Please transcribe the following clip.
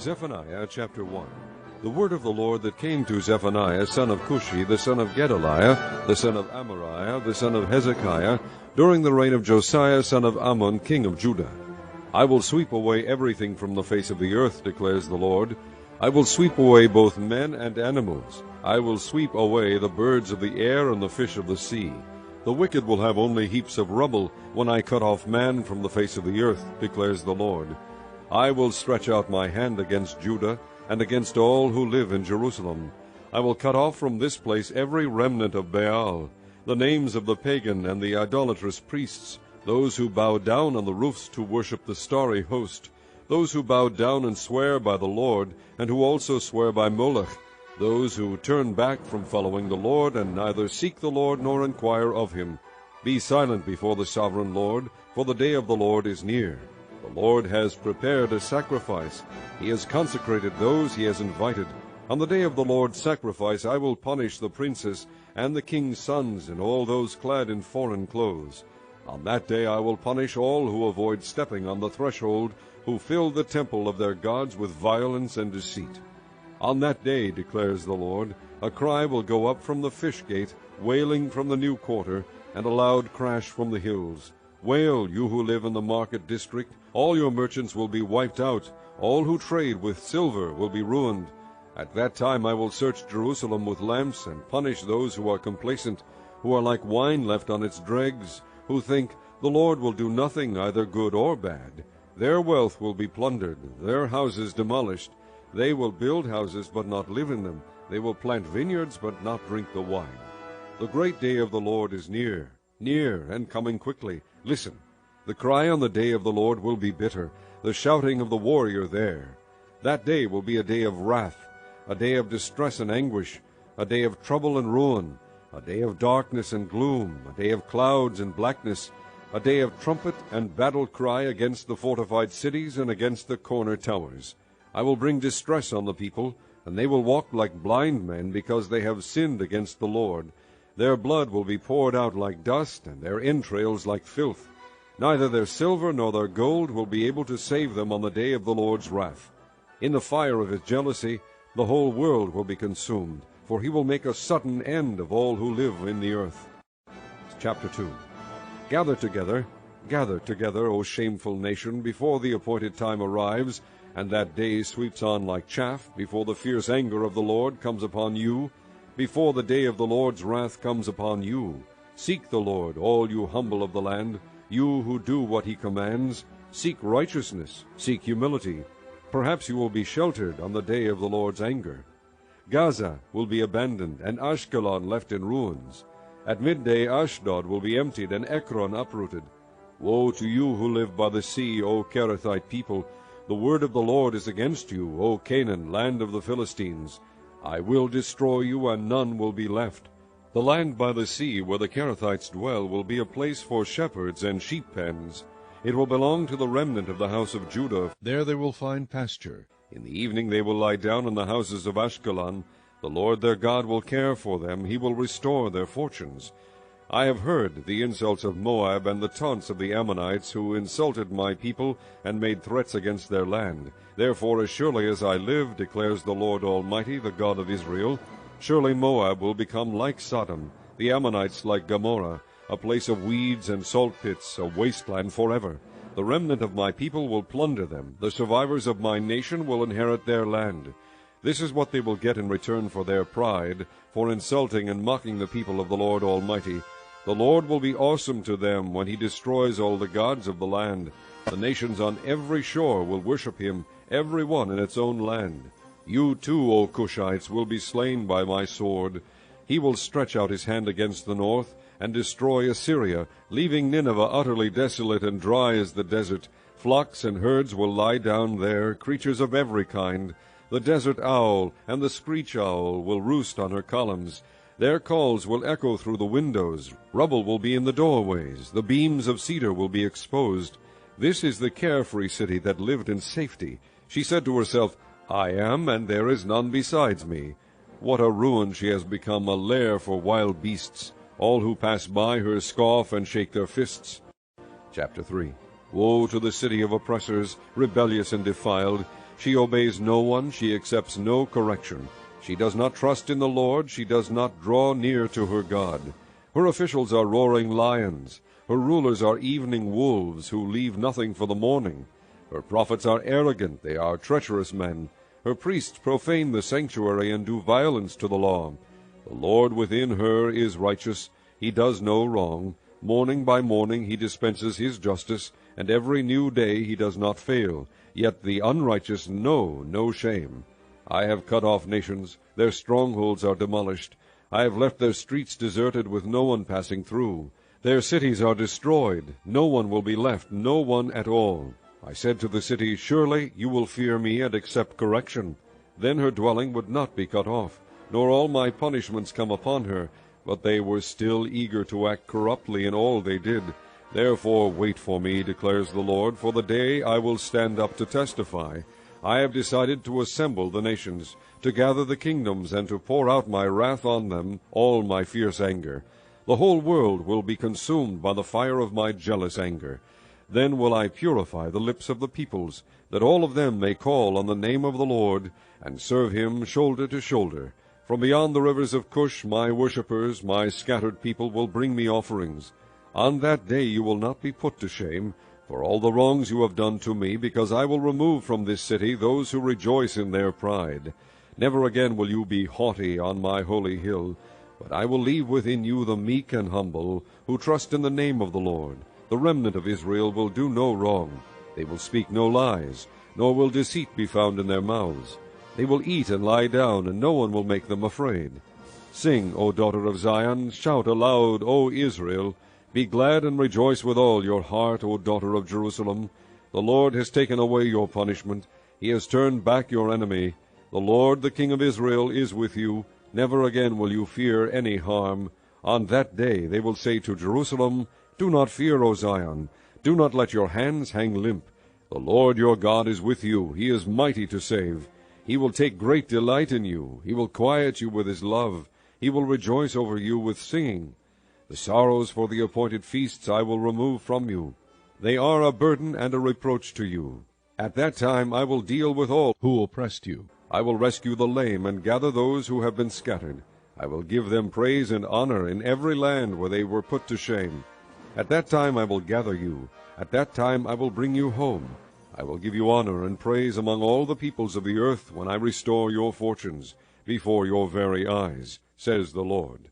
Zephaniah chapter 1. The word of the Lord that came to Zephaniah, son of Cushi, the son of Gedaliah, the son of Amariah, the son of Hezekiah, during the reign of Josiah, son of Ammon, king of Judah. I will sweep away everything from the face of the earth, declares the Lord. I will sweep away both men and animals. I will sweep away the birds of the air and the fish of the sea. The wicked will have only heaps of rubble when I cut off man from the face of the earth, declares the Lord. I will stretch out my hand against Judah and against all who live in Jerusalem. I will cut off from this place every remnant of Baal, the names of the pagan and the idolatrous priests, those who bow down on the roofs to worship the starry host, those who bow down and swear by the Lord, and who also swear by Moloch, those who turn back from following the Lord, and neither seek the Lord nor inquire of him. Be silent before the sovereign Lord, for the day of the Lord is near. The Lord has prepared a sacrifice. He has consecrated those he has invited. On the day of the Lord's sacrifice I will punish the princes and the king's sons and all those clad in foreign clothes. On that day I will punish all who avoid stepping on the threshold, who fill the temple of their gods with violence and deceit. On that day, declares the Lord, a cry will go up from the fish gate, wailing from the new quarter, and a loud crash from the hills. Wail, you who live in the market district. All your merchants will be wiped out. All who trade with silver will be ruined. At that time I will search Jerusalem with lamps and punish those who are complacent, who are like wine left on its dregs, who think, the Lord will do nothing, either good or bad. Their wealth will be plundered, their houses demolished. They will build houses but not live in them. They will plant vineyards but not drink the wine. The great day of the Lord is near, near and coming quickly. Listen, the cry on the day of the Lord will be bitter, the shouting of the warrior there. That day will be a day of wrath, a day of distress and anguish, a day of trouble and ruin, a day of darkness and gloom, a day of clouds and blackness, a day of trumpet and battle cry against the fortified cities and against the corner towers. I will bring distress on the people, and they will walk like blind men because they have sinned against the Lord. Their blood will be poured out like dust, and their entrails like filth. Neither their silver nor their gold will be able to save them on the day of the Lord's wrath. In the fire of his jealousy the whole world will be consumed, for he will make a sudden end of all who live in the earth. Chapter 2. Gather together, O shameful nation, before the appointed time arrives, and that day sweeps on like chaff, before the fierce anger of the Lord comes upon you, before the day of the Lord's wrath comes upon you. Seek the Lord, all you humble of the land, you who do what he commands. Seek righteousness, seek humility. Perhaps you will be sheltered on the day of the Lord's anger. Gaza will be abandoned, and Ashkelon left in ruins. At midday Ashdod will be emptied, and Ekron uprooted. Woe to you who live by the sea, O Kerethite people! The word of the Lord is against you, O Canaan, land of the Philistines. I will destroy you, and none will be left. The land by the sea where the Kerethites dwell will be a place for shepherds and sheep pens. It will belong to the remnant of the house of Judah. There they will find pasture. In the evening they will lie down in the houses of Ashkelon. The Lord their God will care for them. He will restore their fortunes. I have heard the insults of Moab and the taunts of the Ammonites, who insulted my people and made threats against their land. Therefore, as surely as I live, declares the Lord Almighty, the God of Israel, surely Moab will become like Sodom, the Ammonites like Gomorrah, a place of weeds and salt pits, a wasteland forever. The remnant of my people will plunder them. The survivors of my nation will inherit their land. This is what they will get in return for their pride, for insulting and mocking the people of the Lord Almighty. The Lord will be awesome to them when he destroys all the gods of the land. The nations on every shore will worship him, every one in its own land. You too, O Cushites, will be slain by my sword. He will stretch out his hand against the north, and destroy Assyria, leaving Nineveh utterly desolate and dry as the desert. Flocks and herds will lie down there, creatures of every kind. The desert owl and the screech owl will roost on her columns. Their calls will echo through the windows. Rubble will be in the doorways. The beams of cedar will be exposed. This is the carefree city that lived in safety. She said to herself, I am, and there is none besides me. What a ruin she has become, a lair for wild beasts. All who pass by her scoff and shake their fists. Chapter 3. Woe to the city of oppressors, rebellious and defiled. She obeys no one, she accepts no correction. She does not trust in the Lord, she does not draw near to her God. Her officials are roaring lions. Her rulers are evening wolves who leave nothing for the morning. Her prophets are arrogant, they are treacherous men. Her priests profane the sanctuary and do violence to the law. The Lord within her is righteous, he does no wrong. Morning by morning he dispenses his justice, and every new day he does not fail. Yet the unrighteous know no shame. I have cut off nations, their strongholds are demolished. I have left their streets deserted with no one passing through. Their cities are destroyed, no one will be left, no one at all. I said to the city, Surely you will fear me and accept correction. Then her dwelling would not be cut off, nor all my punishments come upon her. But they were still eager to act corruptly in all they did. Therefore wait for me, declares the Lord, for the day I will stand up to testify. I have decided to assemble the nations, to gather the kingdoms, and to pour out my wrath on them, all my fierce anger. The whole world will be consumed by the fire of my jealous anger. Then will I purify the lips of the peoples, that all of them may call on the name of the Lord, and serve him shoulder to shoulder. From beyond the rivers of Cush my worshippers, my scattered people, will bring me offerings. On that day you will not be put to shame, for all the wrongs you have done to me, because I will remove from this city those who rejoice in their pride. Never again will you be haughty on my holy hill, but I will leave within you the meek and humble, who trust in the name of the Lord. The remnant of Israel will do no wrong. They will speak no lies, nor will deceit be found in their mouths. They will eat and lie down, and no one will make them afraid. Sing, O daughter of Zion, shout aloud, O Israel. Be glad and rejoice with all your heart, O daughter of Jerusalem. The Lord has taken away your punishment. He has turned back your enemy. The Lord, the King of Israel, is with you. Never again will you fear any harm. On that day they will say to Jerusalem, Do not fear, O Zion. Do not let your hands hang limp. The Lord your God is with you. He is mighty to save. He will take great delight in you. He will quiet you with his love. He will rejoice over you with singing. The sorrows for the appointed feasts I will remove from you. They are a burden and a reproach to you. At that time I will deal with all who oppressed you. I will rescue the lame and gather those who have been scattered. I will give them praise and honor in every land where they were put to shame. At that time I will gather you. At that time I will bring you home. I will give you honor and praise among all the peoples of the earth when I restore your fortunes before your very eyes, says the Lord.